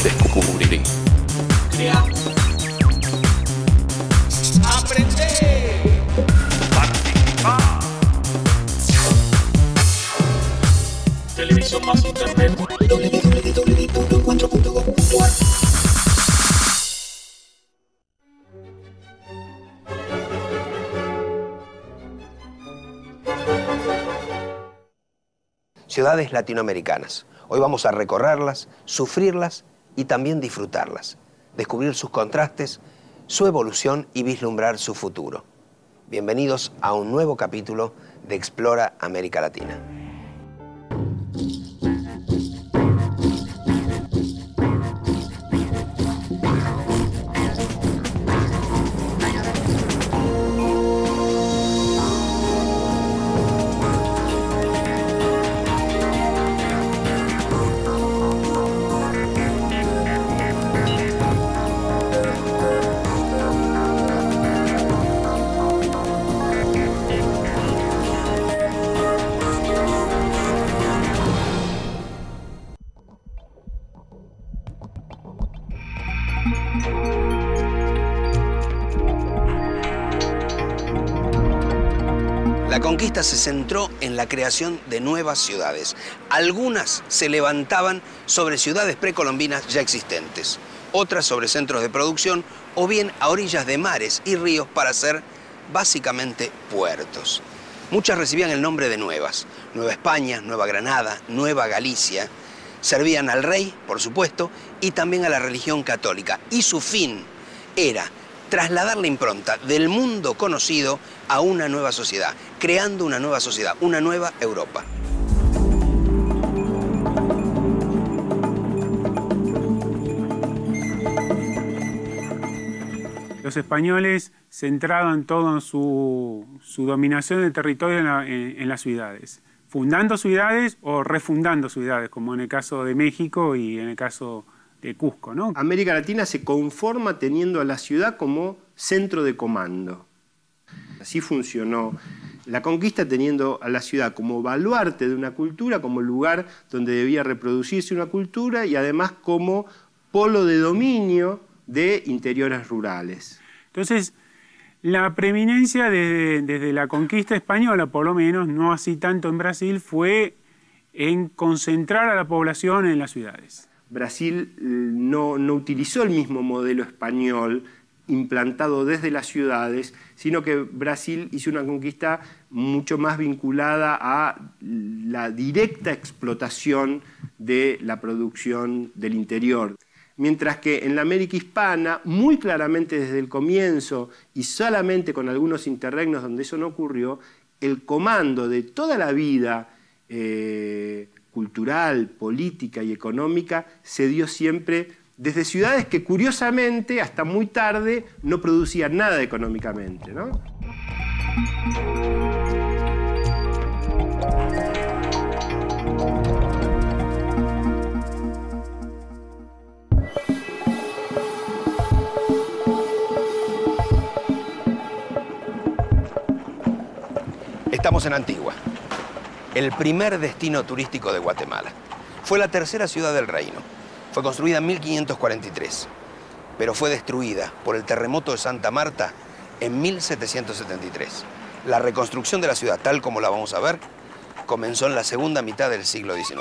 Descubrí. Crea. Aprender. Participar. Televisión más internet. www.encuentro.gov.ar. Ciudades latinoamericanas. Hoy vamos a recorrerlas, sufrirlas y también disfrutarlas. Descubrir sus contrastes, su evolución y vislumbrar su futuro. Bienvenidos a un nuevo capítulo de Explora América Latina. La conquista se centró en la creación de nuevas ciudades. Algunas se levantaban sobre ciudades precolombinas ya existentes, otras sobre centros de producción o bien a orillas de mares y ríos para ser básicamente puertos. Muchas recibían el nombre de nuevas. Nueva España, Nueva Granada, Nueva Galicia. Servían al rey, por supuesto, y también a la religión católica. Y su fin era trasladar la impronta del mundo conocido a una nueva sociedad, creando una nueva sociedad, una nueva Europa. Los españoles centraban toda su dominación del territorio en las ciudades, fundando ciudades o refundando ciudades, como en el caso de México y en el caso de Cusco, ¿no? América Latina se conforma teniendo a la ciudad como centro de comando. Así funcionó la conquista, teniendo a la ciudad como baluarte de una cultura, como lugar donde debía reproducirse una cultura y además como polo de dominio de interiores rurales. Entonces, la preeminencia desde la conquista española, por lo menos, no así tanto en Brasil, fue en concentrar a la población en las ciudades. Brasil no utilizó el mismo modelo español implantado desde las ciudades, sino que Brasil hizo una conquista mucho más vinculada a la directa explotación de la producción del interior. Mientras que en la América hispana, muy claramente desde el comienzo y solamente con algunos interregnos donde eso no ocurrió, el comando de toda la vida cultural, política y económica se dio siempre desde ciudades que curiosamente hasta muy tarde no producían nada económicamente, ¿no? Estamos en Antigua, el primer destino turístico de Guatemala. Fue la tercera ciudad del reino. Fue construida en 1543, pero fue destruida por el terremoto de Santa Marta en 1773. La reconstrucción de la ciudad, tal como la vamos a ver, comenzó en la segunda mitad del siglo XIX.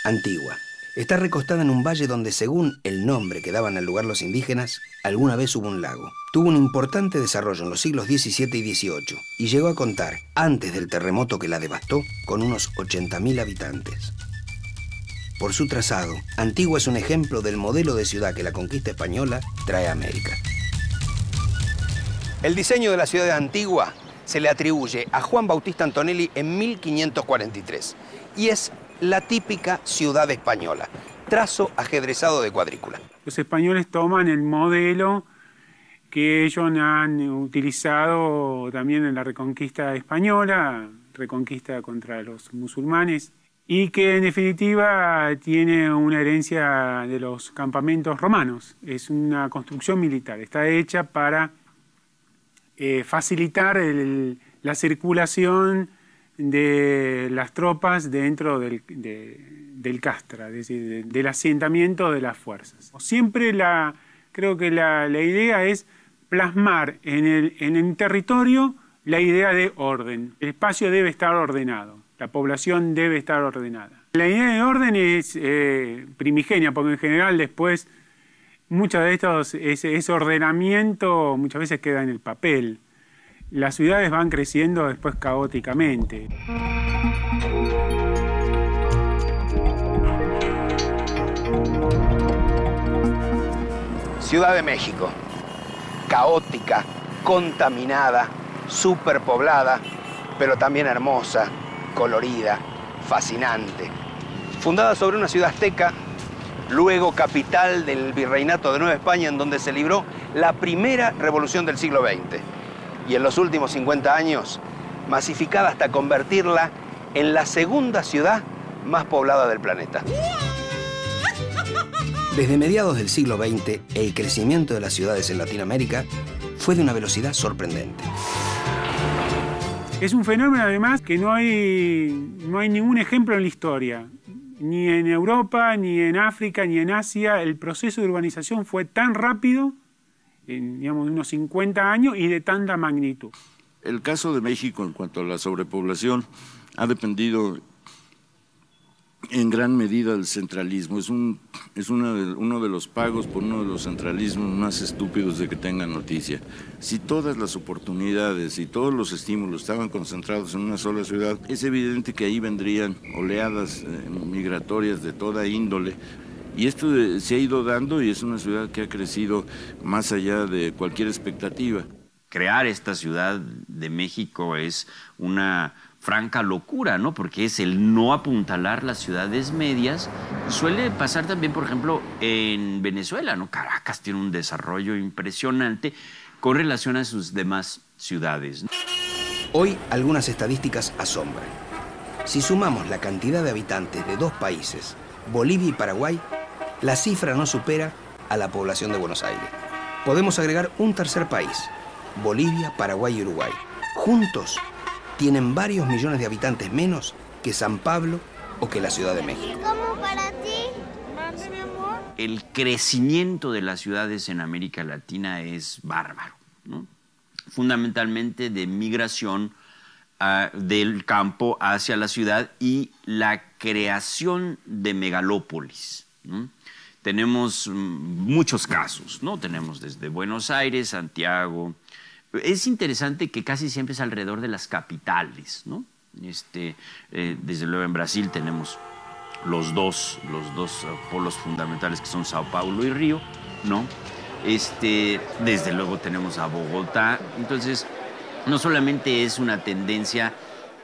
Antigua. Está recostada en un valle donde, según el nombre que daban al lugar los indígenas, alguna vez hubo un lago. Tuvo un importante desarrollo en los siglos XVII y XVIII y llegó a contar, antes del terremoto que la devastó, con unos 80.000 habitantes. Por su trazado, Antigua es un ejemplo del modelo de ciudad que la conquista española trae a América. El diseño de la ciudad de Antigua se le atribuye a Juan Bautista Antonelli en 1543 y es la típica ciudad española, trazo ajedrezado de cuadrícula. Los españoles toman el modelo que ellos han utilizado también en la reconquista española, reconquista contra los musulmanes, y que en definitiva tiene una herencia de los campamentos romanos. Es una construcción militar, está hecha para facilitar la circulación de las tropas dentro del castra, es decir, del asentamiento de las fuerzas. Siempre creo que la idea es plasmar en el territorio la idea de orden. El espacio debe estar ordenado, la población debe estar ordenada. La idea de orden es primigenia, porque en general después muchos de estos, ese ordenamiento muchas veces queda en el papel. Las ciudades van creciendo después caóticamente. Ciudad de México, caótica, contaminada, superpoblada, pero también hermosa, colorida, fascinante. Fundada sobre una ciudad azteca, luego capital del Virreinato de Nueva España, en donde se libró la primera revolución del siglo XX. Y en los últimos 50 años, masificada hasta convertirla en la segunda ciudad más poblada del planeta. Desde mediados del siglo XX, el crecimiento de las ciudades en Latinoamérica fue de una velocidad sorprendente. Es un fenómeno, además, que no hay ningún ejemplo en la historia. Ni en Europa, ni en África, ni en Asia. El proceso de urbanización fue tan rápido, en digamos, unos 50 años, y de tanta magnitud. El caso de México en cuanto a la sobrepoblación ha dependido en gran medida del centralismo. Es uno de los pagos por uno de los centralismos más estúpidos de que tengan noticia. Si todas las oportunidades y todos los estímulos estaban concentrados en una sola ciudad, es evidente que ahí vendrían oleadas migratorias de toda índole. Y esto se ha ido dando y es una ciudad que ha crecido más allá de cualquier expectativa. Crear esta Ciudad de México es una franca locura, ¿no? Porque es el no apuntalar las ciudades medias. Suele pasar también, por ejemplo, en Venezuela, ¿no? Caracas tiene un desarrollo impresionante con relación a sus demás ciudades, ¿no? Hoy algunas estadísticas asombran. Si sumamos la cantidad de habitantes de dos países, Bolivia y Paraguay, la cifra no supera a la población de Buenos Aires. Podemos agregar un tercer país, Bolivia, Paraguay y Uruguay. Juntos tienen varios millones de habitantes menos que San Pablo o que la Ciudad de México. ¿Cómo para ti? Mande, mi amor. El crecimiento de las ciudades en América Latina es bárbaro, ¿no? Fundamentalmente de migración del campo hacia la ciudad y la creación de megalópolis, ¿no? Tenemos muchos casos, ¿no? Tenemos desde Buenos Aires, Santiago. Es interesante que casi siempre es alrededor de las capitales, ¿no? Desde luego en Brasil tenemos los dos polos fundamentales que son Sao Paulo y Río, ¿no? Desde luego tenemos a Bogotá. Entonces, no solamente es una tendencia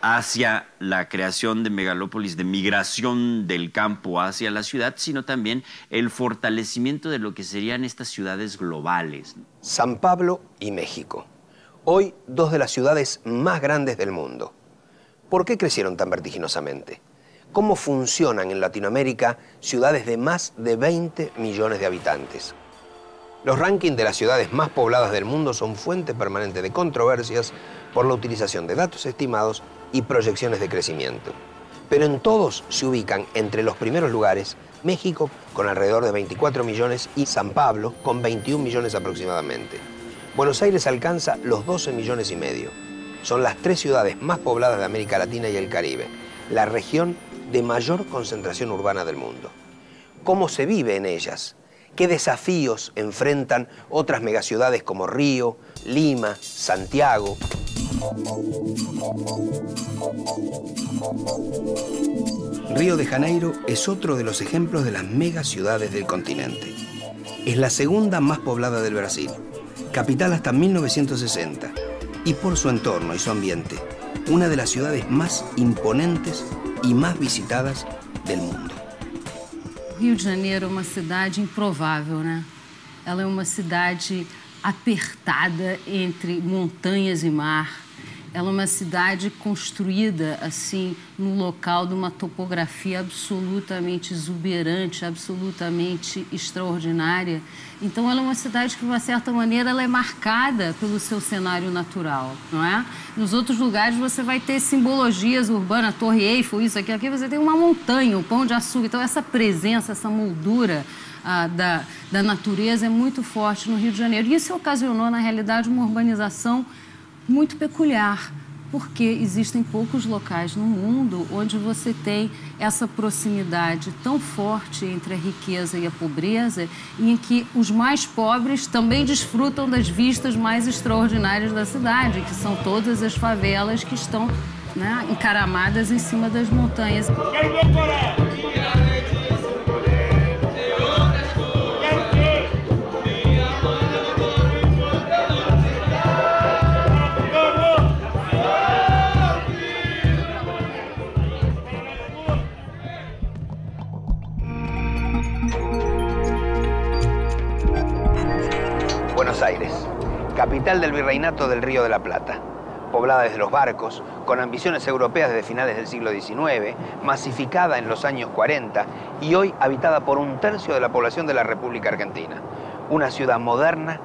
hacia la creación de megalópolis, de migración del campo hacia la ciudad, sino también el fortalecimiento de lo que serían estas ciudades globales. San Pablo y México. Hoy, dos de las ciudades más grandes del mundo. ¿Por qué crecieron tan vertiginosamente? ¿Cómo funcionan en Latinoamérica ciudades de más de 20 millones de habitantes? Los rankings de las ciudades más pobladas del mundo son fuente permanente de controversias por la utilización de datos estimados y proyecciones de crecimiento. Pero en todos se ubican entre los primeros lugares México con alrededor de 24 millones y San Pablo con 21 millones aproximadamente. Buenos Aires alcanza los 12 millones y medio. Son las tres ciudades más pobladas de América Latina y el Caribe, la región de mayor concentración urbana del mundo. ¿Cómo se vive en ellas? ¿Qué desafíos enfrentan otras megaciudades como Río, Lima, Santiago? Río de Janeiro es otro de los ejemplos de las megaciudades del continente. Es la segunda más poblada del Brasil, capital hasta 1960, y por su entorno y su ambiente, una de las ciudades más imponentes y más visitadas del mundo. Rio de Janeiro é uma cidade improvável, né? Ela é uma cidade apertada entre montanhas e mar. Ela é uma cidade construída, assim, no local de uma topografia absolutamente exuberante, absolutamente extraordinária. Então, ela é uma cidade que, de uma certa maneira, ela é marcada pelo seu cenário natural, não é? Nos outros lugares, você vai ter simbologias urbanas, Torre Eiffel, isso aqui, aqui você tem uma montanha, o Pão de Açúcar. Então, essa presença, essa moldura da natureza é muito forte no Rio de Janeiro. E isso ocasionou, na realidade, uma urbanização muito peculiar, porque existem poucos locais no mundo onde você tem essa proximidade tão forte entre a riqueza e a pobreza, e em que os mais pobres também desfrutam das vistas mais extraordinárias da cidade, que são todas as favelas que estão, né, encaramadas em cima das montanhas. Buenos Aires, capital del Virreinato del Río de la Plata, poblada desde los barcos, con ambiciones europeas desde finales del siglo XIX, masificada en los años 40 y hoy habitada por 1/3 de la población de la República Argentina. Una ciudad moderna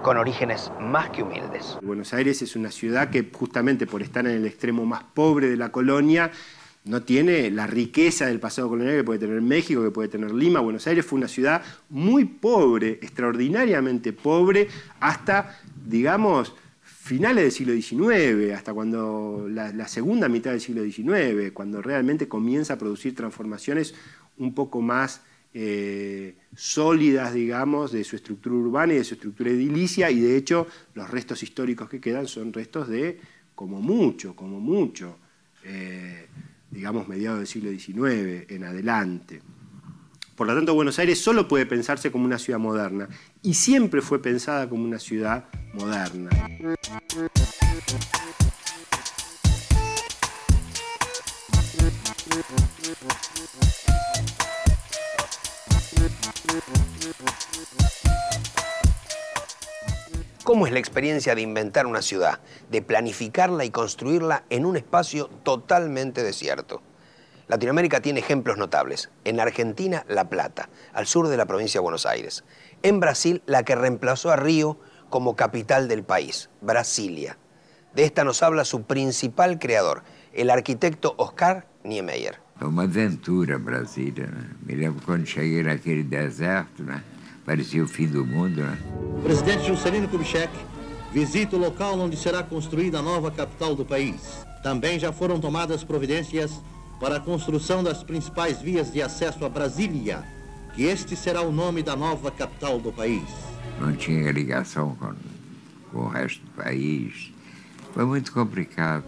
con orígenes más que humildes. Buenos Aires es una ciudad que justamente por estar en el extremo más pobre de la colonia no tiene la riqueza del pasado colonial que puede tener México, que puede tener Lima. Buenos Aires fue una ciudad muy pobre, extraordinariamente pobre, hasta, digamos, finales del siglo XIX, hasta cuando la segunda mitad del siglo XIX, cuando realmente comienza a producir transformaciones un poco más sólidas, digamos, de su estructura urbana y de su estructura edilicia, y de hecho los restos históricos que quedan son restos de, como mucho, digamos, mediados del siglo XIX en adelante. Por lo tanto, Buenos Aires solo puede pensarse como una ciudad moderna, y siempre fue pensada como una ciudad moderna. ¿Cómo es la experiencia de inventar una ciudad, de planificarla y construirla en un espacio totalmente desierto? Latinoamérica tiene ejemplos notables. En Argentina, La Plata, al sur de la provincia de Buenos Aires. En Brasil, la que reemplazó a Río como capital del país, Brasilia. De esta nos habla su principal creador, el arquitecto Oscar Niemeyer. É uma aventura Brasília, né? Me lembro quando cheguei naquele deserto, né? Parecia o fim do mundo, né? O presidente Juscelino Kubitschek visita o local onde será construída a nova capital do país. Também já foram tomadas providências para a construção das principais vias de acesso a Brasília, que este será o nome da nova capital do país. Não tinha ligação com o resto do país. Foi muito complicado.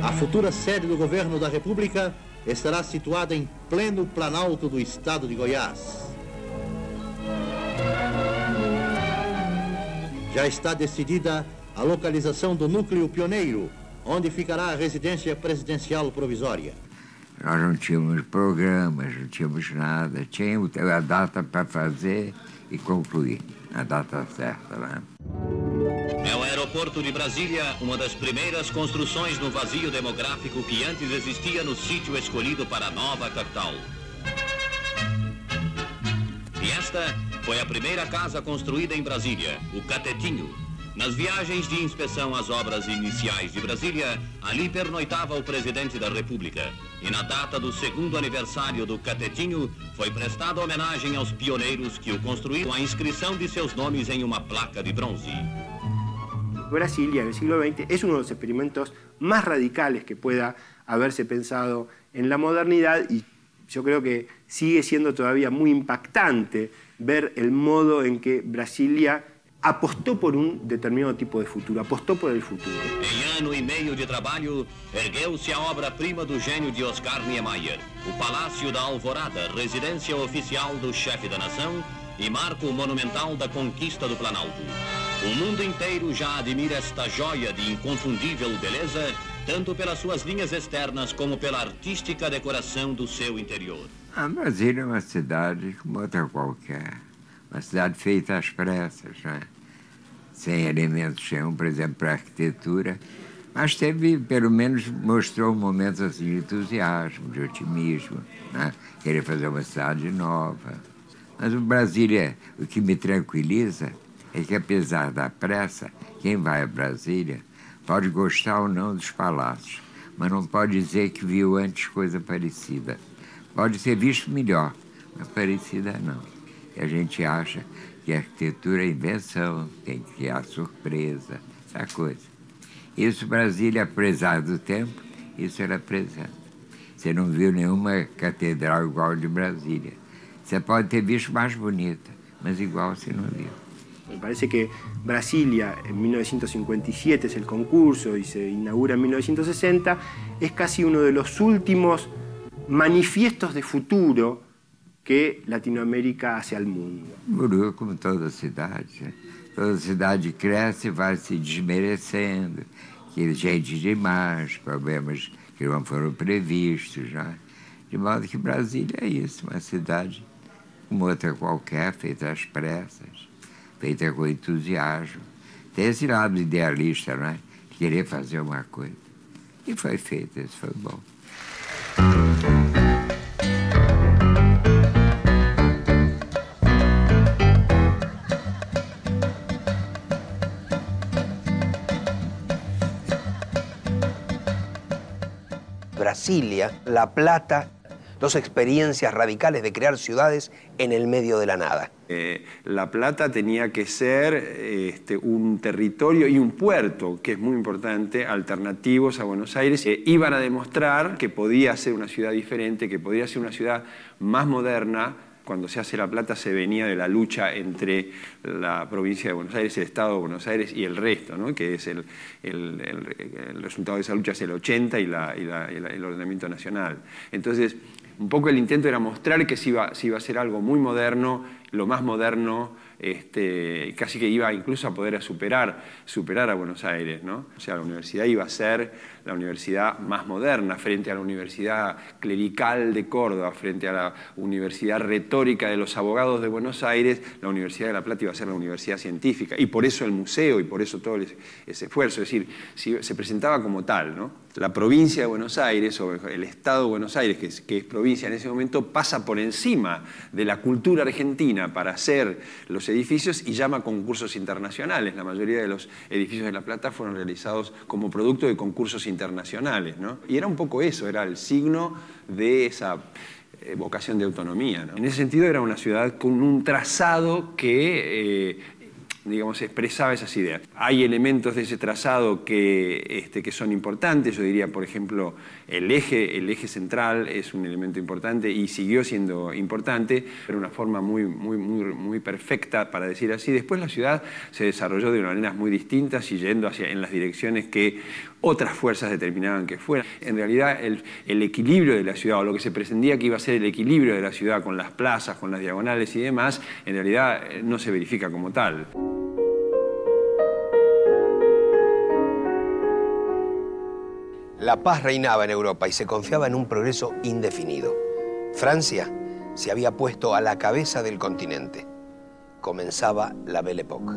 A futura sede do governo da República estará situada em pleno Planalto do estado de Goiás. Já está decidida a localização do núcleo pioneiro, onde ficará a residência presidencial provisória. Nós não tínhamos programas, não tínhamos nada. Tínhamos a data para fazer e concluir, a data certa, né? É o aeroporto de Brasília, uma das primeiras construções no vazio demográfico que antes existia no sítio escolhido para a nova capital. E esta foi a primeira casa construída em Brasília, o Catetinho. Nas viagens de inspeção às obras iniciais de Brasília, ali pernoitava o presidente da República. E na data do 2º aniversário do Catetinho, foi prestada homenagem aos pioneiros que o construíram, a inscrição de seus nomes em uma placa de bronze. Brasilia en el siglo XX es uno de los experimentos más radicales que pueda haberse pensado en la modernidad, y yo creo que sigue siendo todavía muy impactante ver el modo en que Brasilia apostó por un determinado tipo de futuro, apostó por el futuro. Em ano e meio de trabalho, ergueu-se a obra-prima do gênio de Oscar Niemeyer, o Palácio da Alvorada, residência oficial do chefe da nação e marco monumental da conquista do Planalto. O mundo inteiro já admira esta joia de inconfundível beleza, tanto pelas suas linhas externas como pela artística decoração do seu interior. A Brasília é uma cidade como outra qualquer. Uma cidade feita às pressas, né? sem elementos de chão, por exemplo, para a arquitetura, mas teve, pelo menos, mostrou momentos assim, de entusiasmo, de otimismo, né? Querer fazer uma cidade nova. Mas o Brasília, o que me tranquiliza é que, apesar da pressa, quem vai a Brasília pode gostar ou não dos palácios, mas não pode dizer que viu antes coisa parecida. Pode ter visto melhor, mas parecida não. E a gente acha que a arquitetura é invenção, tem que criar surpresa, essa coisa. Isso, Brasília, apesar do tempo, isso era presente. Você não viu nenhuma catedral igual de Brasília. Você pode ter visto mais bonita, mas igual você não viu. Me parece que Brasilia en 1957 es el concurso y se inaugura en 1960, es casi uno de los últimos manifiestos de futuro que Latinoamérica hace al mundo. Mudou como toda cidade. Né? Toda cidade cresce e vai se desmerecendo. Que gente demais, problemas que não foram previstos. Né? De modo que Brasília é isso, uma cidade como outra qualquer, feita às pressas, feita com entusiasmo. Tem esse lado idealista, não é? De querer fazer uma coisa. E foi feito, isso foi bom. Brasilia, La Plata, dos experiencias radicales de crear ciudades en el medio de la nada. La Plata tenía que ser un territorio y un puerto, que es muy importante, alternativos a Buenos Aires. Iban a demostrar que podía ser una ciudad diferente, que podía ser una ciudad más moderna. Cuando se hace La Plata se venía de la lucha entre la provincia de Buenos Aires, el Estado de Buenos Aires y el resto, ¿no? Que es el resultado de esa lucha es el 80 y el ordenamiento nacional. Entonces, un poco el intento era mostrar que se iba a hacer algo muy moderno, lo más moderno, casi que iba incluso a poder superar a Buenos Aires, ¿no? O sea, la universidad iba a ser la universidad más moderna frente a la universidad clerical de Córdoba, frente a la universidad retórica de los abogados de Buenos Aires. La Universidad de La Plata iba a ser la universidad científica, y por eso el museo, y por eso todo ese esfuerzo. Es decir, se presentaba como tal, ¿no? La provincia de Buenos Aires, o el Estado de Buenos Aires, que es provincia en ese momento, pasa por encima de la cultura argentina para hacer los edificios y llama a concursos internacionales. La mayoría de los edificios de La Plata fueron realizados como producto de concursos internacionales, ¿no? Y era un poco eso, era el signo de esa vocación de autonomía, ¿no? En ese sentido era una ciudad con un trazado que digamos, expresaba esas ideas. Hay elementos de ese trazado que son importantes. Yo diría, por ejemplo, el eje central es un elemento importante y siguió siendo importante, pero de una forma muy perfecta, para decir así. Después la ciudad se desarrolló de maneras muy distintas y yendo en las direcciones que otras fuerzas determinaban que fueran. En realidad, el equilibrio de la ciudad, o lo que se pretendía que iba a ser el equilibrio de la ciudad con las plazas, con las diagonales y demás, en realidad no se verifica como tal. La paz reinaba en Europa y se confiaba en un progreso indefinido. Francia se había puesto a la cabeza del continente. Comenzaba la Belle Époque.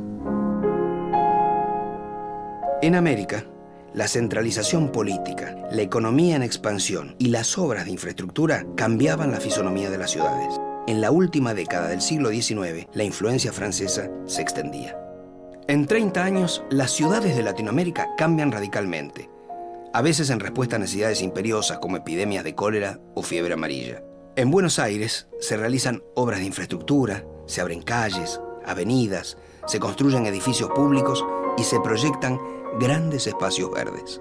En América, la centralización política, la economía en expansión y las obras de infraestructura cambiaban la fisonomía de las ciudades. En la última década del siglo XIX, la influencia francesa se extendía. En 30 años, las ciudades de Latinoamérica cambian radicalmente, a veces en respuesta a necesidades imperiosas como epidemias de cólera o fiebre amarilla. En Buenos Aires se realizan obras de infraestructura, se abren calles, avenidas, se construyen edificios públicos y se proyectan grandes espacios verdes.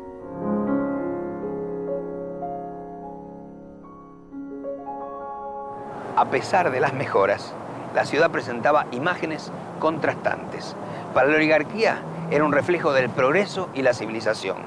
A pesar de las mejoras, la ciudad presentaba imágenes contrastantes. Para la oligarquía era un reflejo del progreso y la civilización,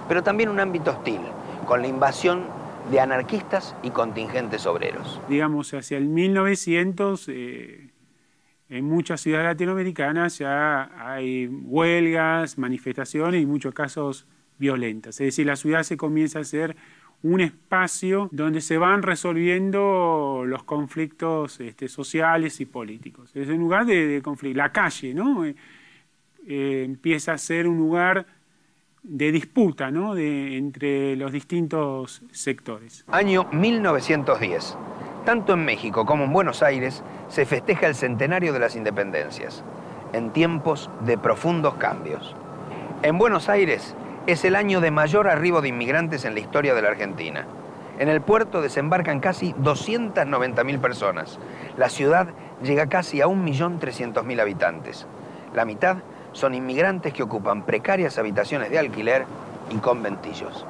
pero también un ámbito hostil, con la invasión de anarquistas y contingentes obreros. Digamos, hacia el 1900, en muchas ciudades latinoamericanas ya hay huelgas, manifestaciones y en muchos casos violentas. Es decir, la ciudad se comienza a ser un espacio donde se van resolviendo los conflictos sociales y políticos. Es un lugar de conflicto, la calle, ¿no? empieza a ser un lugar de disputa, ¿no? Entre los distintos sectores. Año 1910. Tanto en México como en Buenos Aires se festeja el centenario de las independencias, en tiempos de profundos cambios. En Buenos Aires es el año de mayor arribo de inmigrantes en la historia de la Argentina. En el puerto desembarcan casi 290.000 personas. La ciudad llega casi a 1.300.000 habitantes. La mitad son inmigrantes que ocupan precarias habitaciones de alquiler y conventillos.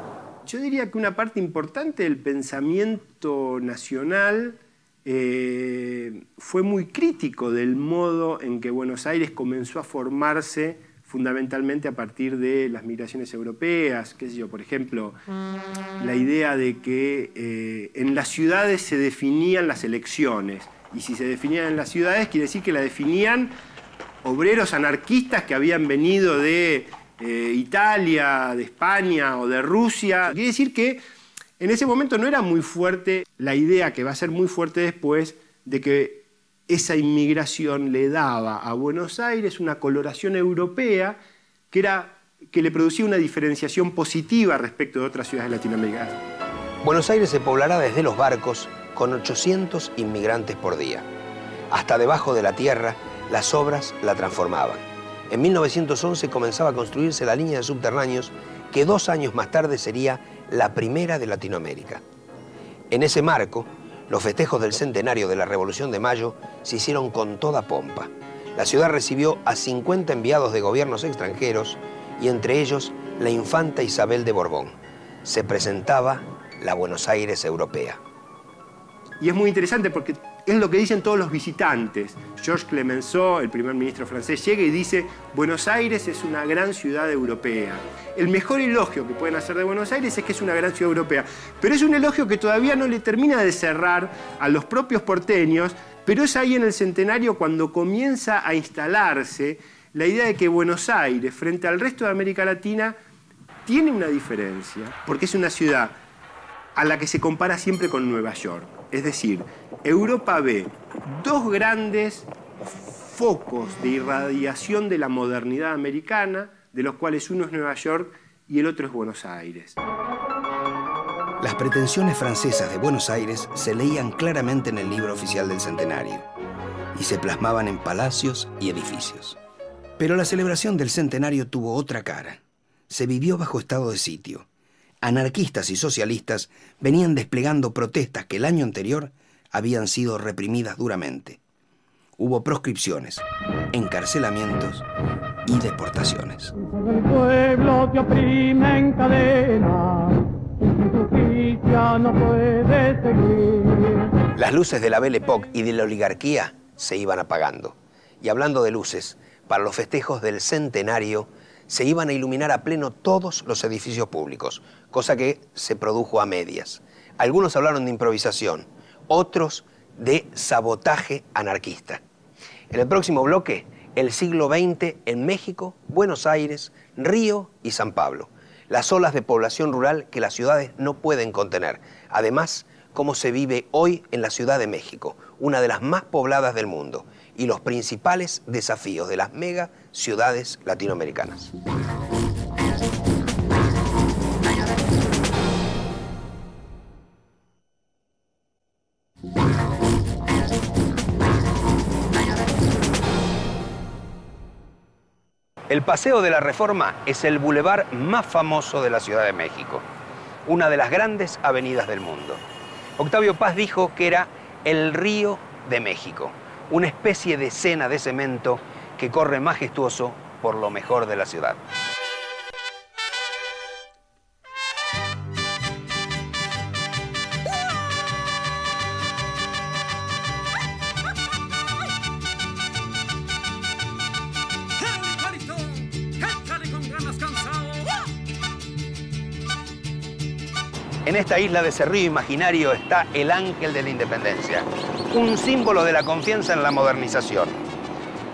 Yo diría que una parte importante del pensamiento nacional fue muy crítico del modo en que Buenos Aires comenzó a formarse fundamentalmente a partir de las migraciones europeas, qué sé yo, por ejemplo, la idea de que en las ciudades se definían las elecciones, y si se definían en las ciudades quiere decir que la definían obreros anarquistas que habían venido de Italia, de España o de Rusia. Quiere decir que en ese momento no era muy fuerte la idea, que va a ser muy fuerte después, de que esa inmigración le daba a Buenos Aires una coloración europea que le producía una diferenciación positiva respecto de otras ciudades latinoamericanas. Buenos Aires se poblará desde los barcos con 800 inmigrantes por día. Hasta debajo de la tierra, las obras la transformaban. En 1911 comenzaba a construirse la línea de subterráneos que 2 años más tarde sería la primera de Latinoamérica. En ese marco, los festejos del centenario de la Revolución de Mayo se hicieron con toda pompa. La ciudad recibió a 50 enviados de gobiernos extranjeros y entre ellos la infanta Isabel de Borbón. Se presentaba la Buenos Aires europea. Y es muy interesante porque es lo que dicen todos los visitantes. Georges Clemenceau, el primer ministro francés, llega y dice: Buenos Aires es una gran ciudad europea. El mejor elogio que pueden hacer de Buenos Aires es que es una gran ciudad europea. Pero es un elogio que todavía no le termina de cerrar a los propios porteños, pero es ahí en el centenario cuando comienza a instalarse la idea de que Buenos Aires, frente al resto de América Latina, tiene una diferencia, porque es una ciudad a la que se compara siempre con Nueva York. Es decir, Europa ve 2 grandes focos de irradiación de la modernidad americana, de los cuales uno es Nueva York y el otro es Buenos Aires. Las pretensiones francesas de Buenos Aires se leían claramente en el libro oficial del centenario y se plasmaban en palacios y edificios. Pero la celebración del centenario tuvo otra cara. Se vivió bajo estado de sitio. Anarquistas y socialistas venían desplegando protestas que el año anterior habían sido reprimidas duramente. Hubo proscripciones, encarcelamientos y deportaciones. El pueblo te oprime en cadena, justicia no puede seguir. Las luces de la Belle Époque y de la oligarquía se iban apagando. Y hablando de luces, para los festejos del centenario se iban a iluminar a pleno todos los edificios públicos, cosa que se produjo a medias. Algunos hablaron de improvisación, otros de sabotaje anarquista. En el próximo bloque, el siglo XX en México, Buenos Aires, Río y San Pablo. Las olas de población rural que las ciudades no pueden contener. Además, cómo se vive hoy en la Ciudad de México, una de las más pobladas del mundo, y los principales desafíos de las mega ciudades latinoamericanas. El Paseo de la Reforma es el bulevar más famoso de la Ciudad de México, una de las grandes avenidas del mundo. Octavio Paz dijo que era el Río de México, una especie de sena de cemento que corre majestuoso por lo mejor de la ciudad. En esta isla de ese río imaginario está el Ángel de la Independencia, un símbolo de la confianza en la modernización.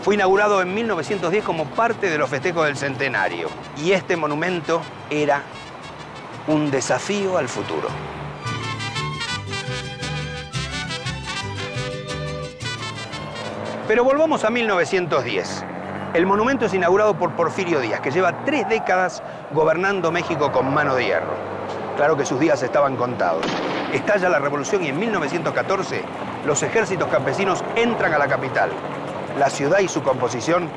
Fue inaugurado en 1910 como parte de los festejos del centenario y este monumento era un desafío al futuro. Pero volvamos a 1910. El monumento es inaugurado por Porfirio Díaz, que lleva 3 décadas gobernando México con mano de hierro. Claro que sus días estaban contados. Estalla la revolución y en 1914 los ejércitos campesinos entran a la capital. La ciudad y su composición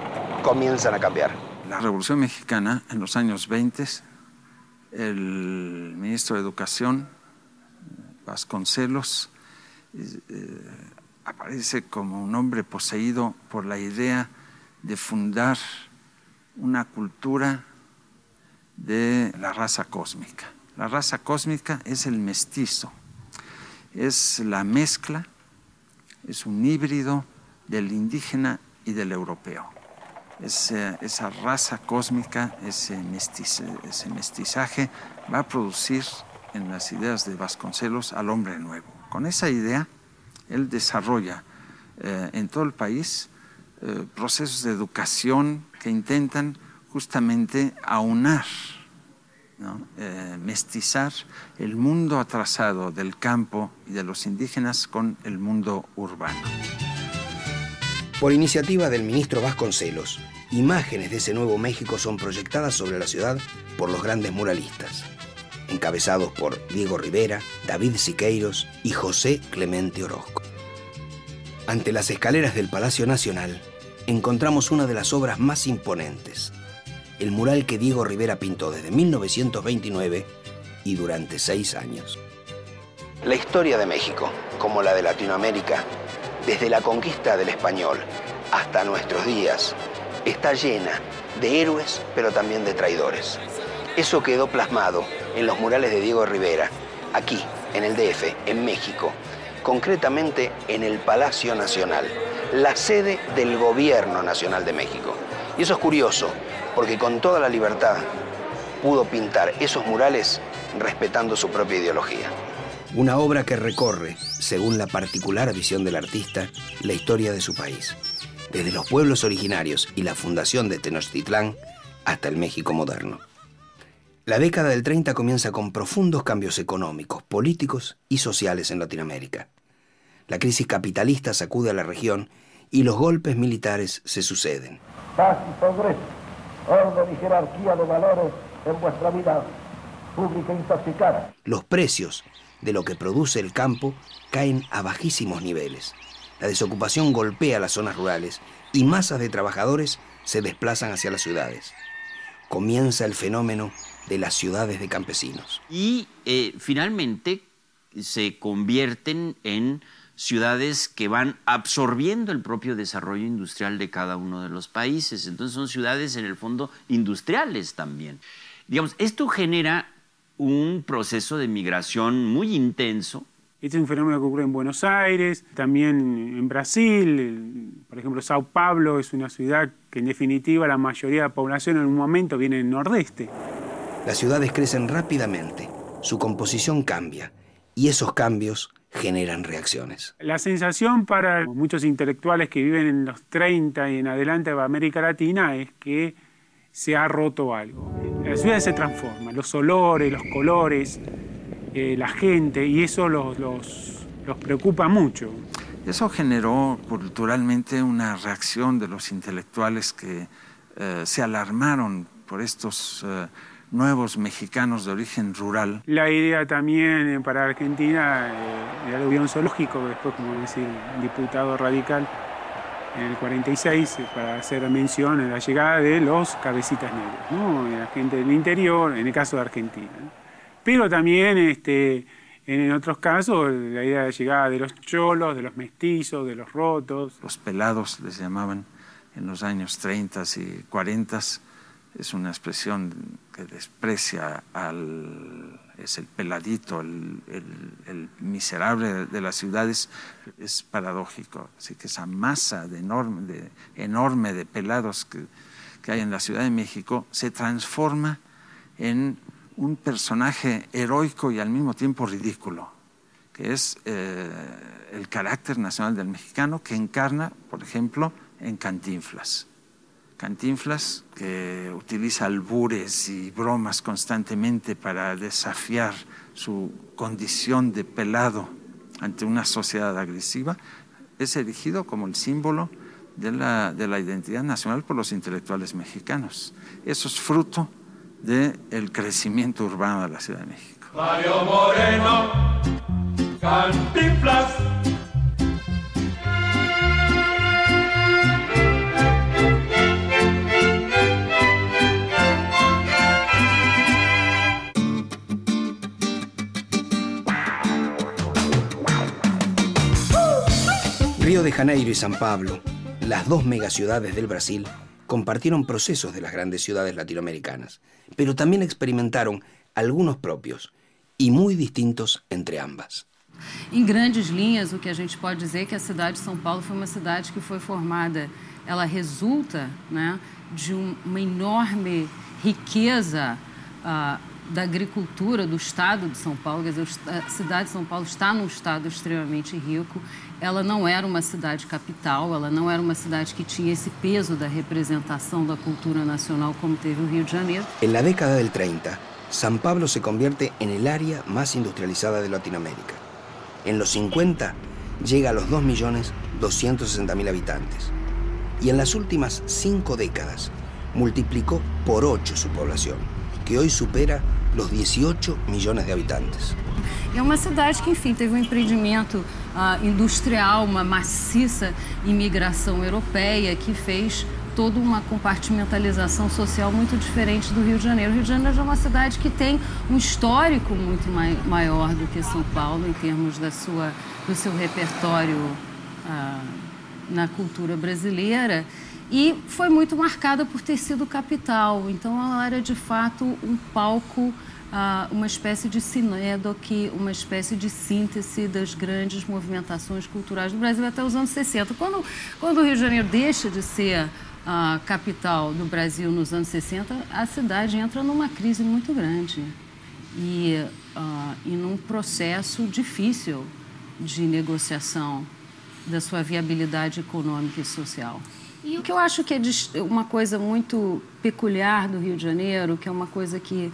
comienzan a cambiar. La Revolución Mexicana, en los años 20, el ministro de Educación, Vasconcelos, aparece como un hombre poseído por la idea de fundar una cultura de la raza cósmica. La raza cósmica es el mestizo, es la mezcla, es un híbrido del indígena y del europeo. Esa raza cósmica, ese mestizaje va a producir en las ideas de Vasconcelos al hombre nuevo. Con esa idea, él desarrolla en todo el país procesos de educación que intentan justamente aunar, ¿no? Mestizar el mundo atrasado del campo y de los indígenas con el mundo urbano. Por iniciativa del ministro Vasconcelos, imágenes de ese nuevo México son proyectadas sobre la ciudad por los grandes muralistas, encabezados por Diego Rivera, David Siqueiros y José Clemente Orozco. Ante las escaleras del Palacio Nacional, encontramos una de las obras más imponentes, el mural que Diego Rivera pintó desde 1929 y durante 6 años. La historia de México, como la de Latinoamérica, desde la conquista del español hasta nuestros días, está llena de héroes, pero también de traidores. Eso quedó plasmado en los murales de Diego Rivera, aquí, en el DF, en México, concretamente en el Palacio Nacional, la sede del Gobierno Nacional de México. Y eso es curioso, porque con toda la libertad pudo pintar esos murales respetando su propia ideología. Una obra que recorre, según la particular visión del artista, la historia de su país, desde los pueblos originarios y la fundación de Tenochtitlán hasta el México moderno. La década del 30 comienza con profundos cambios económicos, políticos y sociales en Latinoamérica. La crisis capitalista sacude a la región y los golpes militares se suceden. Paz y progreso, orden y jerarquía de valores en vuestra vida pública intoxicada. Los precios de lo que produce el campo caen a bajísimos niveles. La desocupación golpea las zonas rurales y masas de trabajadores se desplazan hacia las ciudades. Comienza el fenómeno de las ciudades de campesinos. Y finalmente se convierten en ciudades que van absorbiendo el propio desarrollo industrial de cada uno de los países. Entonces son ciudades en el fondo industriales también. Digamos, esto genera un proceso de migración muy intenso. Este es un fenómeno que ocurre en Buenos Aires, también en Brasil. Por ejemplo, Sao Paulo es una ciudad que en definitiva la mayoría de la población en un momento viene del nordeste. Las ciudades crecen rápidamente, su composición cambia y esos cambios generan reacciones. La sensación para muchos intelectuales que viven en los 30 y en adelante de América Latina es que se ha roto algo. Las ciudades se transforman, los olores, los colores, la gente, y eso los preocupa mucho. Eso generó culturalmente una reacción de los intelectuales que se alarmaron por estos nuevos mexicanos de origen rural. La idea también para Argentina del aluvión zoológico, después, como decir, diputado radical en el 46, para hacer mención a la llegada de los cabecitas negros, ¿no? La gente del interior, en el caso de Argentina, ¿no? Pero también en otros casos la idea de llegada de los cholos, de los mestizos, de los rotos. Los pelados les llamaban en los años 30 y 40. Es una expresión que desprecia es el peladito, el miserable de las ciudades. Es paradójico. Así que esa masa enorme de pelados que hay en la Ciudad de México se transforma en un personaje heroico y al mismo tiempo ridículo, que es el carácter nacional del mexicano, que encarna, por ejemplo, en Cantinflas. Cantinflas, que utiliza albures y bromas constantemente para desafiar su condición de pelado ante una sociedad agresiva, es erigido como el símbolo de la identidad nacional por los intelectuales mexicanos. Eso es fruto del crecimiento urbano de la Ciudad de México. Mario Moreno, Cantinflas. Río de Janeiro y San Pablo, las dos megaciudades del Brasil, compartieron procesos de las grandes ciudades latinoamericanas, pero también experimentaron algunos propios e muito distintos entre ambas. Em grandes linhas, o que a gente pode dizer é que a cidade de São Paulo foi uma cidade que foi formada, ela resulta, né, de uma enorme riqueza da agricultura do estado de São Paulo. Quer dizer, a cidade de São Paulo está num estado extremamente rico. Ela não era uma cidade capital, ela não era uma cidade que tinha esse peso da representação da cultura nacional como teve o Rio de Janeiro. En la década del 30, San Pablo se convierte en el área más industrializada de Latinoamérica. En los 50 llega a los 2.260.000 habitantes. Y en las últimas 5 décadas multiplicó por 8 su población, que hoy supera los 18 millones de habitantes. É uma cidade que, enfim, teve um empreendimento industrial, uma maciça imigração europeia que fez toda uma compartimentalização social muito diferente do Rio de Janeiro. O Rio de Janeiro é uma cidade que tem um histórico muito maior do que São Paulo em termos do seu repertório na cultura brasileira e foi muito marcada por ter sido capital. Então, ela era, de fato, um palco, uma espécie de sinédoque, uma espécie de síntese das grandes movimentações culturais do Brasil até os anos 60. Quando o Rio de Janeiro deixa de ser a capital do Brasil nos anos 60, a cidade entra numa crise muito grande e num processo difícil de negociação da sua viabilidade econômica e social. E o que eu acho que é uma coisa muito peculiar do Rio de Janeiro, que é uma coisa que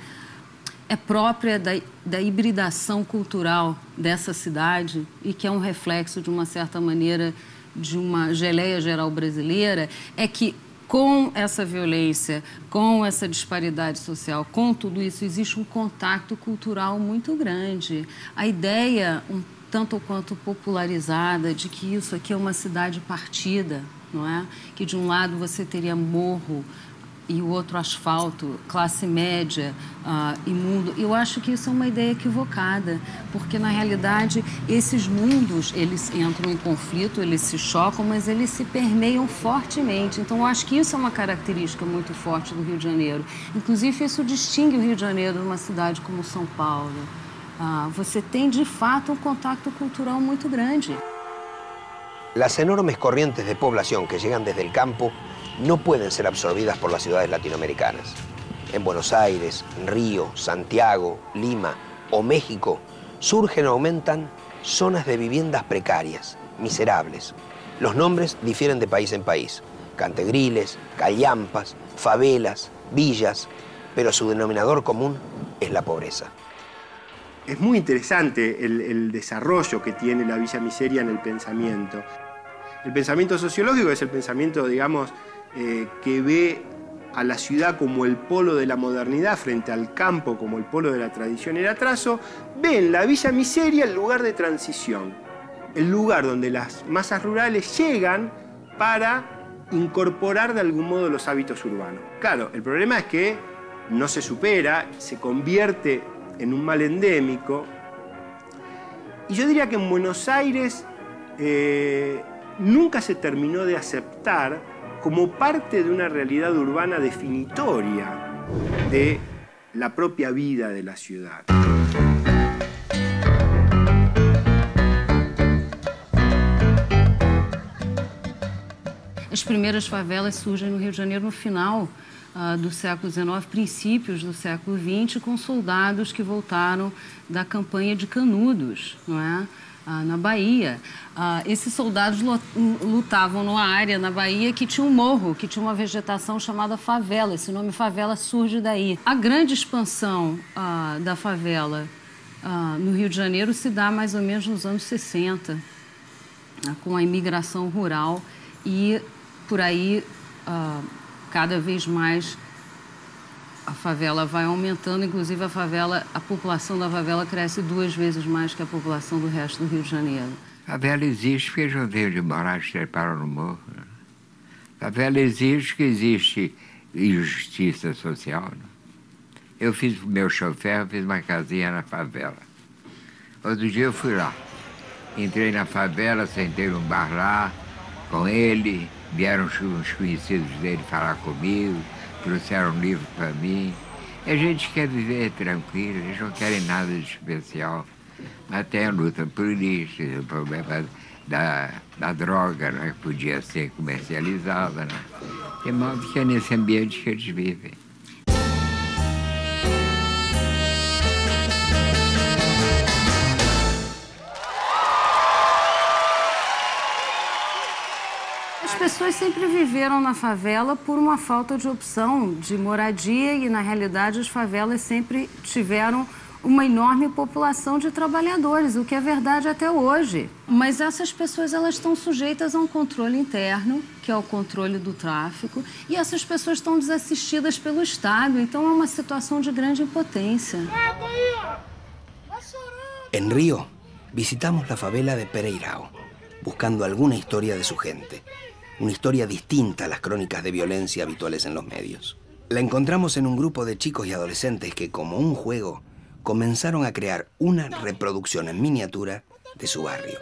é própria da hibridação cultural dessa cidade e que é um reflexo, de uma certa maneira, de uma geleia geral brasileira, é que com essa violência, com essa disparidade social, com tudo isso, existe um contato cultural muito grande. A ideia, tanto quanto popularizada, de que isso aqui é uma cidade partida, não é? Que de um lado você teria morro e o outro asfalto, classe média, imundo. Eu acho que isso é uma ideia equivocada, porque, na realidade, esses mundos, eles entram em conflito, eles se chocam, mas eles se permeiam fortemente. Então, eu acho que isso é uma característica muito forte do Rio de Janeiro. Inclusive, isso distingue o Rio de Janeiro de uma cidade como São Paulo. Você tem, de fato, um contato cultural muito grande. Las enormes corrientes de población que llegan desde el campo no pueden ser absorbidas por las ciudades latinoamericanas. En Buenos Aires, Río, Santiago, Lima o México surgen o aumentan zonas de viviendas precarias, miserables. Los nombres difieren de país en país. Cantegriles, callampas, favelas, villas, pero su denominador común es la pobreza. Es muy interesante el desarrollo que tiene la Villa Miseria en el pensamiento. El pensamiento sociológico es el pensamiento, digamos, que ve a la ciudad como el polo de la modernidad frente al campo como el polo de la tradición y el atraso, ve en la Villa Miseria el lugar de transición, el lugar donde las masas rurales llegan para incorporar de algún modo los hábitos urbanos. Claro, el problema es que no se supera, se convierte en un mal endémico. Y yo diría que en Buenos Aires nunca se terminó de aceptar como parte de una realidad urbana definitoria de la propia vida de la ciudad. As primeiras favelas surgem no Rio de Janeiro no final do século XIX, princípios do século XX, com soldados que voltaram da campanha de Canudos, não é? Na Bahia. Esses soldados lutavam numa área na Bahia que tinha um morro, que tinha uma vegetação chamada favela. Esse nome favela surge daí. A grande expansão da favela no Rio de Janeiro se dá mais ou menos nos anos 60, com a imigração rural e por aí, cada vez mais, a favela vai aumentando. Inclusive, a população da favela cresce 2 vezes mais que a população do resto do Rio de Janeiro. A favela existe porque eles não veio de Moraes, treparam no morro. A favela existe porque existe injustiça social. Eu fiz o meu chofer, fiz uma casinha na favela. Outro dia eu fui lá. Entrei na favela, sentei num bar lá com ele, vieram uns conhecidos dele falar comigo, trouxeram um livro para mim. A gente quer viver tranquilo, eles não querem nada de especial. Mas tem a luta política, o problema da droga, né, que podia ser comercializada. Né? De modo que é nesse ambiente que eles vivem. As pessoas sempre viveram na favela por uma falta de opção de moradia e, na realidade, as favelas sempre tiveram uma enorme população de trabalhadores, o que é verdade até hoje. Mas essas pessoas, elas estão sujeitas a um controle interno, que é o controle do tráfico, e essas pessoas estão desassistidas pelo Estado, então é uma situação de grande impotência. En Río, visitamos la favela de Pereirao, buscando alguna historia de su gente. Una historia distinta a las crónicas de violencia habituales en los medios. La encontramos en un grupo de chicos y adolescentes que, como un juego, comenzaron a crear una reproducción en miniatura de su barrio.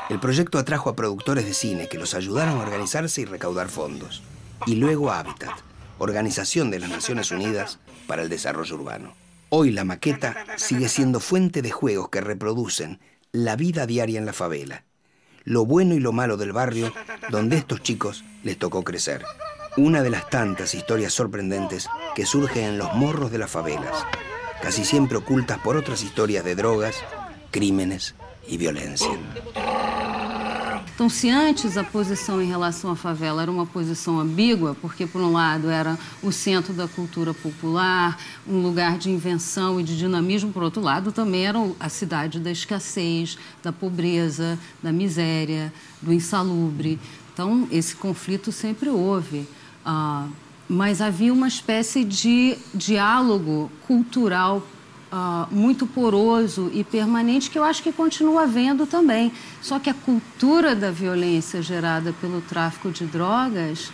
El proyecto atrajo a productores de cine que los ayudaron a organizarse y recaudar fondos. Y luego a Habitat, Organización de las Naciones Unidas para el Desarrollo Urbano. Hoy la maqueta sigue siendo fuente de juegos que reproducen la vida diaria en la favela, lo bueno y lo malo del barrio donde estos chicos les tocó crecer. Una de las tantas historias sorprendentes que surgen en los morros de las favelas, casi siempre ocultas por otras historias de drogas, crímenes y violencia. Então, se antes a posição em relação à favela era uma posição ambígua, porque, por um lado, era o centro da cultura popular, um lugar de invenção e de dinamismo, por outro lado, também era a cidade da escassez, da pobreza, da miséria, do insalubre. Então, esse conflito sempre houve. Mas havia uma espécie de diálogo cultural muito poroso e permanente, que eu acho que continua havendo também. Só que a cultura da violência gerada pelo tráfico de drogas,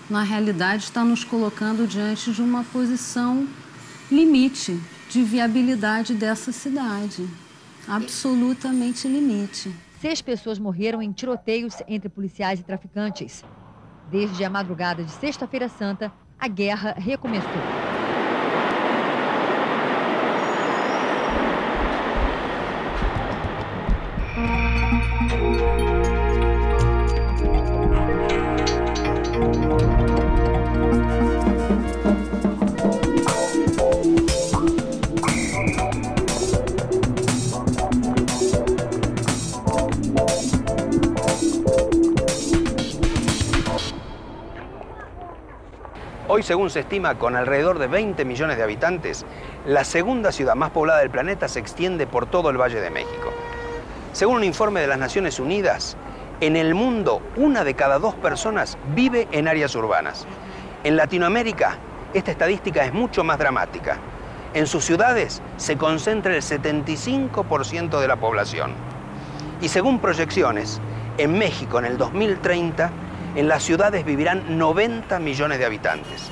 na realidade, está nos colocando diante de uma posição limite de viabilidade dessa cidade. Absolutamente limite. 6 pessoas morreram em tiroteios entre policiais e traficantes. Desde a madrugada de Sexta-feira Santa, a guerra recomeçou. Hoy, según se estima, con alrededor de 20 millones de habitantes, la segunda ciudad más poblada del planeta se extiende por todo el Valle de México. Según un informe de las Naciones Unidas, en el mundo, 1 de cada 2 personas vive en áreas urbanas. En Latinoamérica, esta estadística es mucho más dramática. En sus ciudades se concentra el 75% de la población. Y según proyecciones, en México, en el 2030, en las ciudades vivirán 90 millones de habitantes.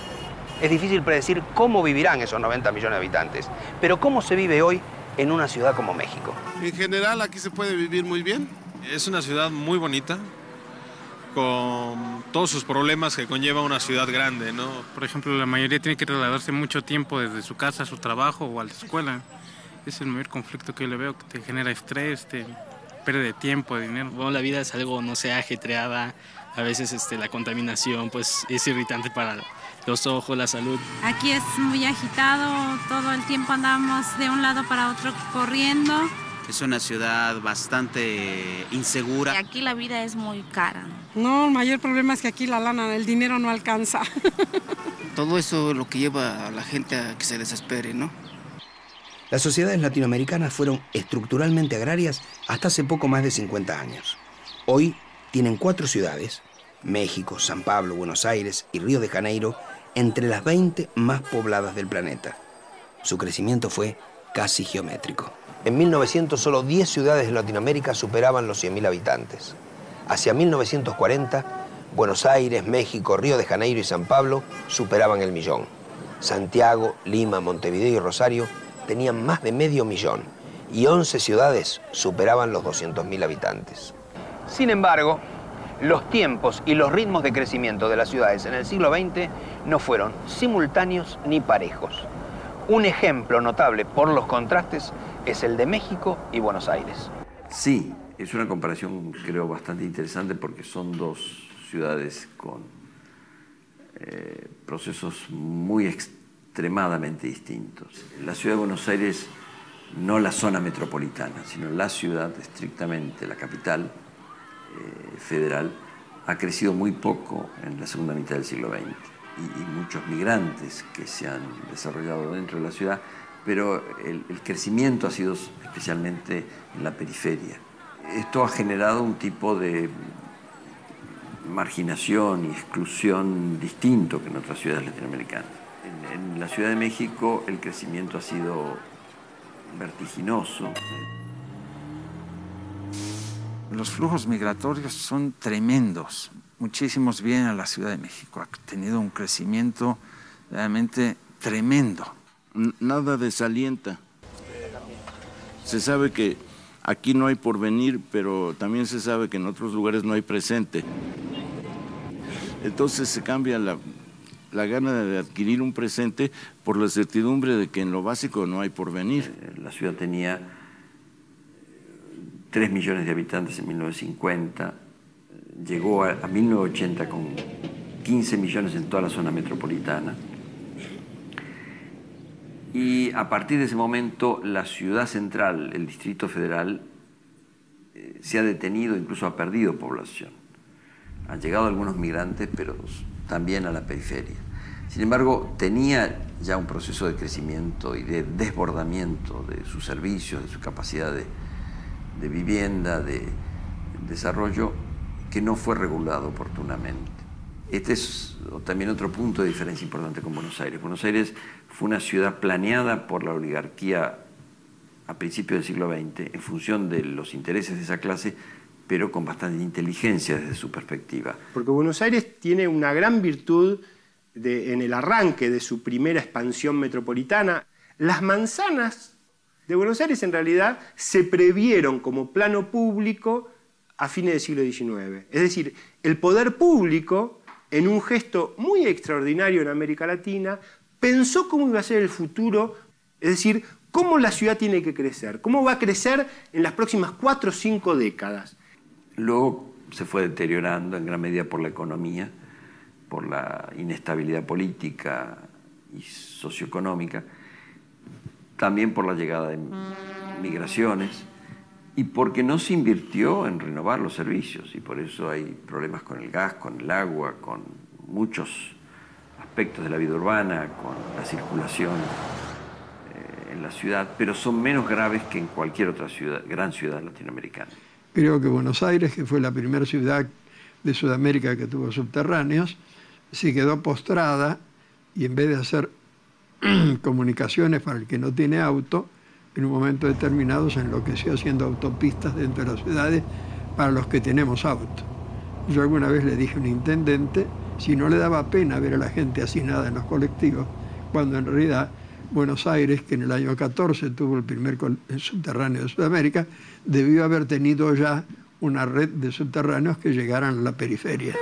Es difícil predecir cómo vivirán esos 90 millones de habitantes, pero cómo se vive hoy en una ciudad como México. En general, aquí se puede vivir muy bien. Es una ciudad muy bonita, con todos sus problemas que conlleva una ciudad grande, ¿no? Por ejemplo, la mayoría tiene que trasladarse mucho tiempo desde su casa a su trabajo o a la escuela. Es el mayor conflicto que yo le veo, que te genera estrés, te pierde tiempo, dinero. Bueno, la vida es algo, no sé, ajetreada. A veces la contaminación pues es irritante para los ojos, la salud. Aquí es muy agitado, todo el tiempo andamos de un lado para otro corriendo. Es una ciudad bastante insegura. Y aquí la vida es muy cara. No, el mayor problema es que aquí la lana, el dinero no alcanza. Todo eso es lo que lleva a la gente a que se desespere, ¿no? Las sociedades latinoamericanas fueron estructuralmente agrarias hasta hace poco más de 50 años. Hoy tienen 4 ciudades México, San Pablo, Buenos Aires y Río de Janeiro entre las 20 más pobladas del planeta. Su crecimiento fue casi geométrico. En 1900 solo 10 ciudades de Latinoamérica superaban los 100.000 habitantes. Hacia 1940, Buenos Aires, México, Río de Janeiro y San Pablo superaban el millón. Santiago, Lima, Montevideo y Rosario tenían más de medio millón y 11 ciudades superaban los 200.000 habitantes. Sin embargo, los tiempos y los ritmos de crecimiento de las ciudades en el siglo XX no fueron simultáneos ni parejos. Un ejemplo notable por los contrastes es el de México y Buenos Aires. Sí, es una comparación creo bastante interesante porque son dos ciudades con procesos muy extremadamente distintos. La ciudad de Buenos Aires, no la zona metropolitana, sino la ciudad estrictamente, la capital federal, ha crecido muy poco en la segunda mitad del siglo XX y muchos migrantes que se han desarrollado dentro de la ciudad, pero el crecimiento ha sido especialmente en la periferia. Esto ha generado un tipo de marginación y exclusión distinto que en otras ciudades latinoamericanas. En la Ciudad de México el crecimiento ha sido vertiginoso. Los flujos migratorios son tremendos. Muchísimos vienen a la Ciudad de México. Ha tenido un crecimiento realmente tremendo. Nada desalienta. Se sabe que aquí no hay porvenir, pero también se sabe que en otros lugares no hay presente. Entonces se cambia la gana de adquirir un presente por la certidumbre de que en lo básico no hay porvenir. La ciudad tenía 3 millones de habitantes en 1950, llegó a 1980 con 15 millones en toda la zona metropolitana. Y a partir de ese momento la ciudad central, el Distrito Federal, se ha detenido, incluso ha perdido población. Han llegado algunos migrantes, pero también a la periferia. Sin embargo, tenía ya un proceso de crecimiento y de desbordamiento de sus servicios, de su capacidad de vivienda, de desarrollo, que no fue regulado oportunamente. Este es también otro punto de diferencia importante con Buenos Aires. Buenos Aires fue una ciudad planeada por la oligarquía a principios del siglo XX en función de los intereses de esa clase, pero con bastante inteligencia desde su perspectiva. Porque Buenos Aires tiene una gran virtud en el arranque de su primera expansión metropolitana. Las manzanas de Buenos Aires en realidad se previeron como plano público a fines del siglo XIX. Es decir, el poder público, en un gesto muy extraordinario en América Latina, pensó cómo iba a ser el futuro, es decir, cómo la ciudad tiene que crecer, cómo va a crecer en las próximas 4 o 5 décadas. Luego se fue deteriorando en gran medida por la economía, por la inestabilidad política y socioeconómica, también por la llegada de migraciones y porque no se invirtió en renovar los servicios, y por eso hay problemas con el gas, con el agua, con muchos aspectos de la vida urbana, con la circulación en la ciudad, pero son menos graves que en cualquier otra ciudad, gran ciudad latinoamericana. Creo que Buenos Aires, que fue la primera ciudad de Sudamérica que tuvo subterráneos, se quedó postrada y en vez de hacer comunicaciones para el que no tiene auto, en un momento determinado se enloqueció haciendo autopistas dentro de las ciudades para los que tenemos auto. Yo alguna vez le dije a un intendente si no le daba pena ver a la gente hacinada en los colectivos, cuando en realidad Buenos Aires, que en el año 14 tuvo el primer subterráneo de Sudamérica, debió haber tenido ya una red de subterráneos que llegaran a la periferia.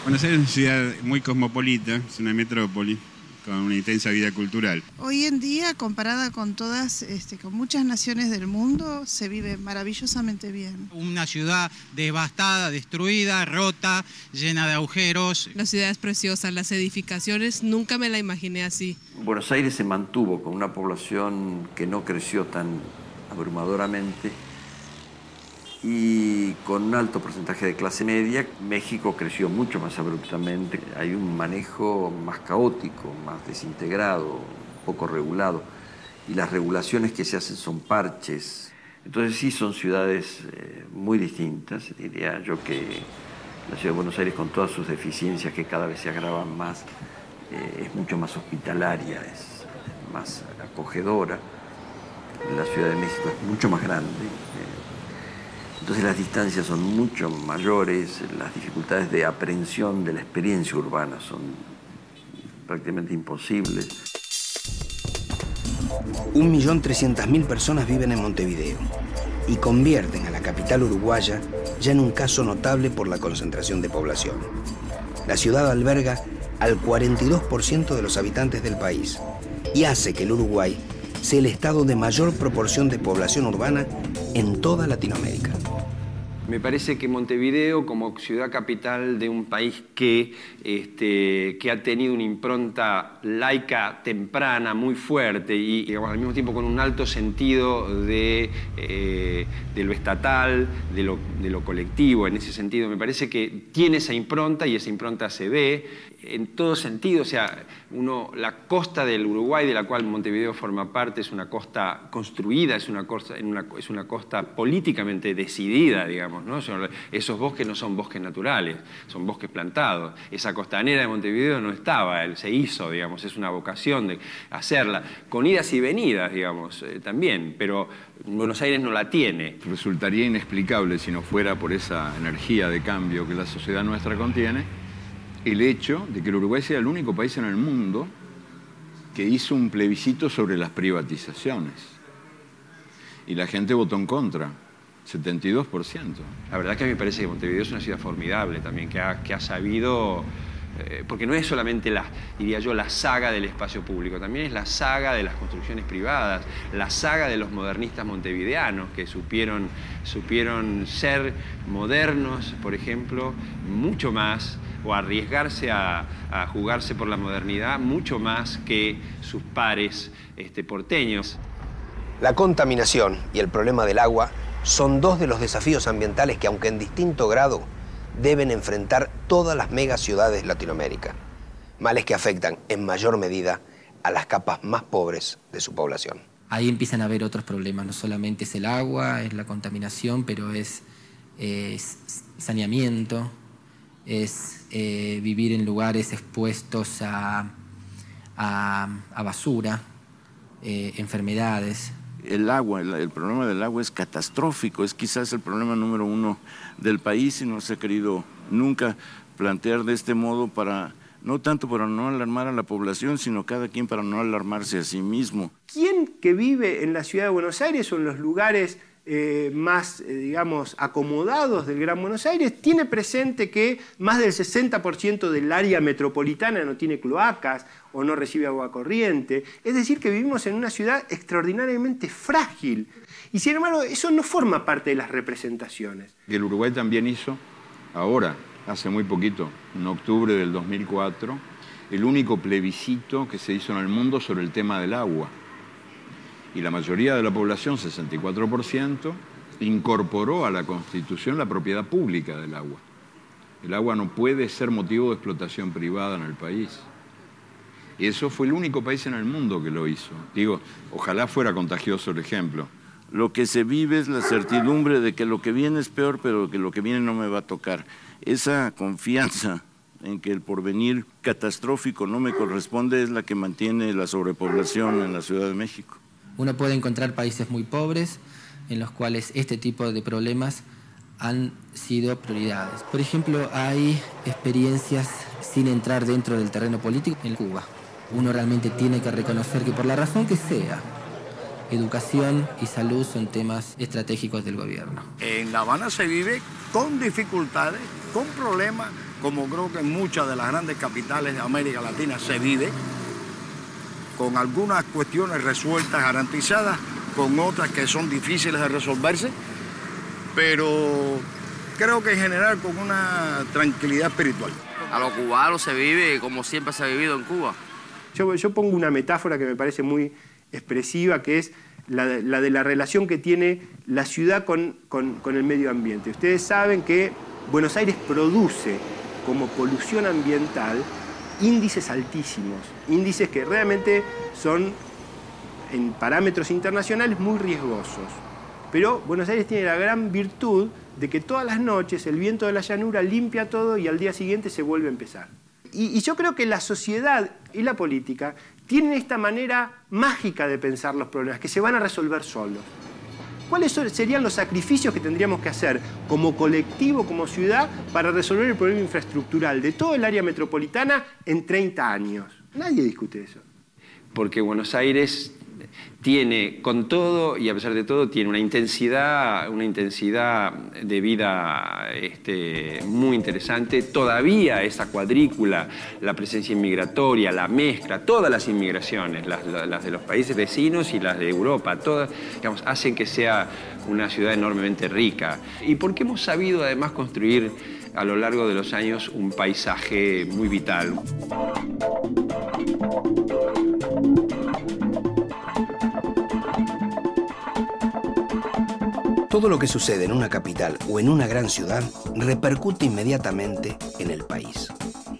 Buenos Aires es una ciudad muy cosmopolita, es una metrópoli con una intensa vida cultural. Hoy en día, comparada con todas, con muchas naciones del mundo, se vive maravillosamente bien. Una ciudad devastada, destruida, rota, llena de agujeros. La ciudad es preciosa, las edificaciones, nunca me la imaginé así. Buenos Aires se mantuvo con una población que no creció tan abrumadoramente y con un alto porcentaje de clase media. México creció mucho más abruptamente. Hay un manejo más caótico, más desintegrado, poco regulado. Y las regulaciones que se hacen son parches. Entonces sí son ciudades muy distintas. Diría yo que la ciudad de Buenos Aires, con todas sus deficiencias que cada vez se agravan más, es mucho más hospitalaria, es más acogedora. La Ciudad de México es mucho más grande. Entonces las distancias son mucho mayores, las dificultades de aprehensión de la experiencia urbana son prácticamente imposibles. 1.300.000 personas viven en Montevideo y convierten a la capital uruguaya ya en un caso notable por la concentración de población. La ciudad alberga al 42% de los habitantes del país y hace que el Uruguay sea el estado de mayor proporción de población urbana en toda Latinoamérica. Me parece que Montevideo, como ciudad capital de un país que ha tenido una impronta laica temprana muy fuerte y digamos, al mismo tiempo con un alto sentido de lo estatal, de lo colectivo, en ese sentido, me parece que tiene esa impronta y esa impronta se ve en todo sentido. O sea, la costa del Uruguay, de la cual Montevideo forma parte, es una costa construida, es una costa políticamente decidida, digamos, ¿no? Esos bosques no son bosques naturales, son bosques plantados. Esa costanera de Montevideo no estaba, se hizo, digamos, es una vocación de hacerla, con idas y venidas, digamos, también, pero Buenos Aires no la tiene. Resultaría inexplicable si no fuera por esa energía de cambio que la sociedad nuestra contiene, el hecho de que el Uruguay sea el único país en el mundo que hizo un plebiscito sobre las privatizaciones. Y la gente votó en contra, 72%. La verdad que a mí me parece que Montevideo es una ciudad formidable también, que ha sabido... porque no es solamente diría yo, la saga del espacio público, también es la saga de las construcciones privadas, la saga de los modernistas montevideanos que supieron ser modernos, por ejemplo, mucho más, o arriesgarse a jugarse por la modernidad mucho más que sus pares porteños. La contaminación y el problema del agua son dos de los desafíos ambientales que, aunque en distinto grado, deben enfrentar todas las megaciudades de Latinoamérica. Males que afectan en mayor medida a las capas más pobres de su población. Ahí empiezan a haber otros problemas, no solamente es el agua, es la contaminación, pero es saneamiento, es vivir en lugares expuestos a basura, enfermedades. El agua, el problema del agua es catastrófico, es quizás el problema número uno del país y no se ha querido nunca plantear de este modo no tanto para no alarmar a la población, sino cada quien para no alarmarse a sí mismo. ¿Quién que vive en la ciudad de Buenos Aires o en los lugares más, digamos, acomodados del Gran Buenos Aires, tiene presente que más del 60% del área metropolitana no tiene cloacas o no recibe agua corriente? Es decir, que vivimos en una ciudad extraordinariamente frágil. Y sin embargo, eso no forma parte de las representaciones. El Uruguay también hizo, ahora, hace muy poquito, en octubre del 2004, el único plebiscito que se hizo en el mundo sobre el tema del agua. Y la mayoría de la población, 64%, incorporó a la Constitución la propiedad pública del agua. El agua no puede ser motivo de explotación privada en el país. Y eso fue el único país en el mundo que lo hizo. Digo, ojalá fuera contagioso el ejemplo. Lo que se vive es la certidumbre de que lo que viene es peor, pero que lo que viene no me va a tocar. Esa confianza en que el porvenir catastrófico no me corresponde es la que mantiene la sobrepoblación en la Ciudad de México. Uno puede encontrar países muy pobres en los cuales este tipo de problemas han sido prioridades. Por ejemplo, hay experiencias sin entrar dentro del terreno político en Cuba. Uno realmente tiene que reconocer que por la razón que sea, educación y salud son temas estratégicos del gobierno. En La Habana se vive con dificultades, con problemas, como creo que en muchas de las grandes capitales de América Latina se vive, con algunas cuestiones resueltas, garantizadas, con otras que son difíciles de resolverse, pero creo que en general con una tranquilidad espiritual. A los cubanos se vive como siempre se ha vivido en Cuba. Yo pongo una metáfora que me parece muy expresiva, que es la de la relación que tiene la ciudad con el medio ambiente. Ustedes saben que Buenos Aires produce como polución ambiental índices altísimos, índices que realmente son, en parámetros internacionales, muy riesgosos. Pero Buenos Aires tiene la gran virtud de que todas las noches el viento de la llanura limpia todo y al día siguiente se vuelve a empezar. Y yo creo que la sociedad y la política tienen esta manera mágica de pensar los problemas, que se van a resolver solos. ¿Cuáles serían los sacrificios que tendríamos que hacer como colectivo, como ciudad, para resolver el problema infraestructural de todo el área metropolitana en 30 años? Nadie discute eso. Porque Buenos Aires tiene, con todo y a pesar de todo, tiene una intensidad de vida muy interesante. Todavía esa cuadrícula, la presencia inmigratoria, la mezcla, todas las inmigraciones, las de los países vecinos y las de Europa, todas, digamos, hacen que sea una ciudad enormemente rica. Y porque hemos sabido además construir a lo largo de los años un paisaje muy vital. Todo lo que sucede en una capital o en una gran ciudad repercute inmediatamente en el país.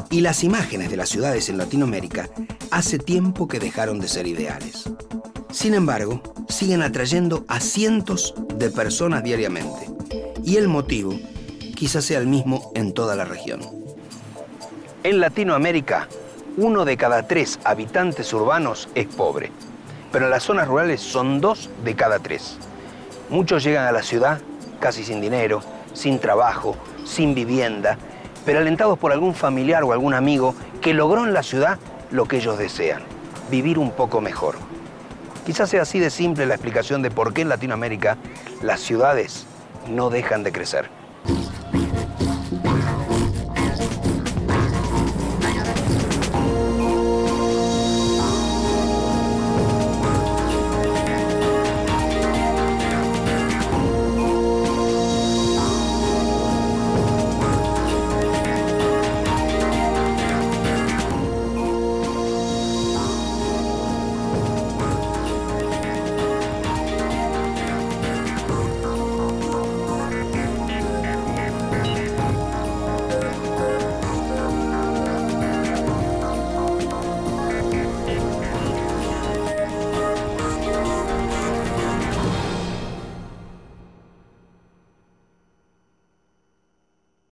Y las imágenes de las ciudades en Latinoamérica hace tiempo que dejaron de ser ideales. Sin embargo, siguen atrayendo a cientos de personas diariamente. Y el motivo quizás sea el mismo en toda la región. En Latinoamérica, 1 de cada 3 habitantes urbanos es pobre. Pero en las zonas rurales son 2 de cada 3. Muchos llegan a la ciudad casi sin dinero, sin trabajo, sin vivienda, pero alentados por algún familiar o algún amigo que logró en la ciudad lo que ellos desean, vivir un poco mejor. Quizás sea así de simple la explicación de por qué en Latinoamérica las ciudades no dejan de crecer.